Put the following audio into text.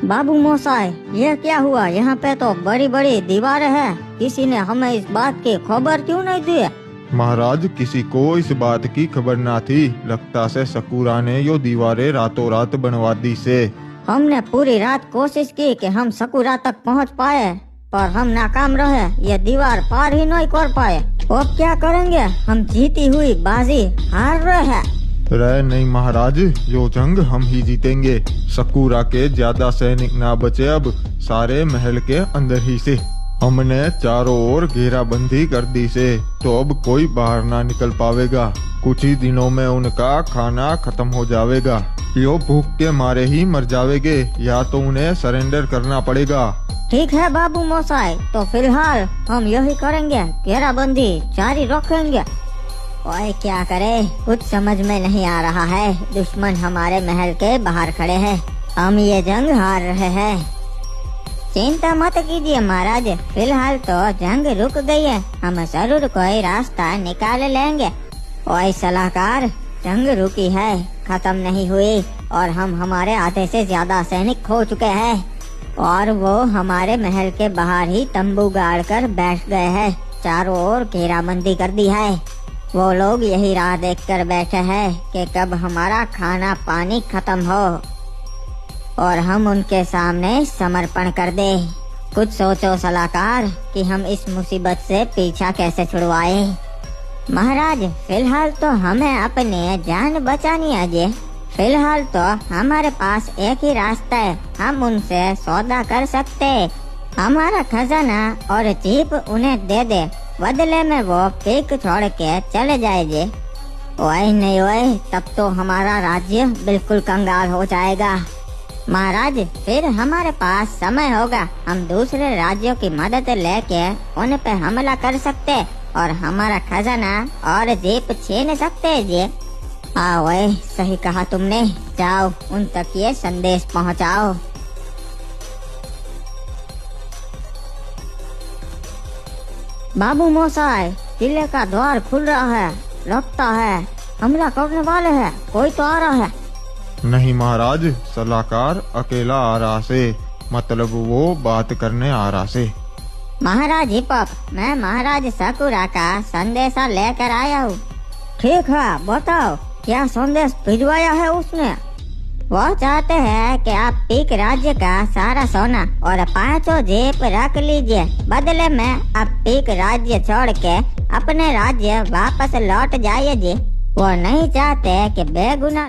बाबू मोसाई, ये क्या हुआ? यहाँ पे तो बड़ी बड़ी दीवारें हैं। किसी ने हमें इस बात की खबर क्यों नहीं दी? महाराज, किसी को इस बात की खबर ना थी। लगता से सकूरा ने यो दीवारें रातों रात बनवा दी से। हमने पूरी रात कोशिश की कि हम सकूरा तक पहुँच पाए, पर हम नाकाम रहे। ये दीवार पार ही नहीं कर पाए। अब क्या करेंगे? हम जीती हुई बाजी हार रहे हैं। रह नहीं महाराज, यो जंग हम ही जीतेंगे। सकूरा के ज्यादा सैनिक ना बचे अब, सारे महल के अंदर ही से। हमने चारों ओर घेराबंदी कर दी से, तो अब कोई बाहर ना निकल पावेगा। कुछ ही दिनों में उनका खाना खत्म हो जाएगा। यो भूख के मारे ही मर जावेगे, या तो उन्हें सरेंडर करना पड़ेगा। ठीक है बाबू मोसाई, तो फिलहाल हम यही करेंगे, घेराबंदी जारी रखेंगे। ओए क्या करे, कुछ समझ में नहीं आ रहा है। दुश्मन हमारे महल के बाहर खड़े हैं, हम ये जंग हार रहे हैं। चिंता मत कीजिए महाराज, फिलहाल तो जंग रुक गई है। हम जरूर कोई रास्ता निकाल लेंगे। ओए सलाहकार, जंग रुकी है, खत्म नहीं हुई, और हम हमारे आधे से ज्यादा सैनिक खो चुके हैं, और वो हमारे महल के बाहर ही तंबू गाड़ कर बैठ गए हैं। चारों ओर घेराबंदी कर दी है। वो लोग यही राह देखकर बैठे हैं कि कब हमारा खाना पानी खत्म हो और हम उनके सामने समर्पण कर दे। कुछ सोचो सलाहकार कि हम इस मुसीबत से पीछा कैसे छुड़वाए। महाराज, फिलहाल तो हमें अपनी जान बचानी है जी। फिलहाल तो हमारे पास एक ही रास्ता है, हम उनसे सौदा कर सकते। हमारा खजाना और जीप उन्हें दे दे, बदले में वो पीक छोड़ के चले जाए जी। ओए नहीं ओए, तब तो हमारा राज्य बिल्कुल कंगाल हो जाएगा। महाराज, फिर हमारे पास समय होगा, हम दूसरे राज्यों की मदद लेके उन पे हमला कर सकते और हमारा खजाना और जीप छीन सकते जी। हाँ ओए, सही कहा तुमने। जाओ, उन तक ये संदेश पहुंचाओ। बाबू मोसाई, किले का द्वार खुल रहा है। लगता है हमला करने वाले हैं। कोई तो आ रहा है। नहीं महाराज, सलाहकार अकेला आ रहा से, मतलब वो बात करने आ रहा से। महाराज हिपॉप, मैं महाराज सकूरा का संदेशा लेकर आया हूँ। ठीक है, बताओ क्या संदेश भिजवाया है उसने? वो चाहते हैं कि आप पीक राज्य का सारा सोना और 5 जीप रख लीजिए, बदले में आप पीक राज्य छोड़ के अपने राज्य वापस लौट जाइए जी। वो नहीं चाहते कि बेगुनाह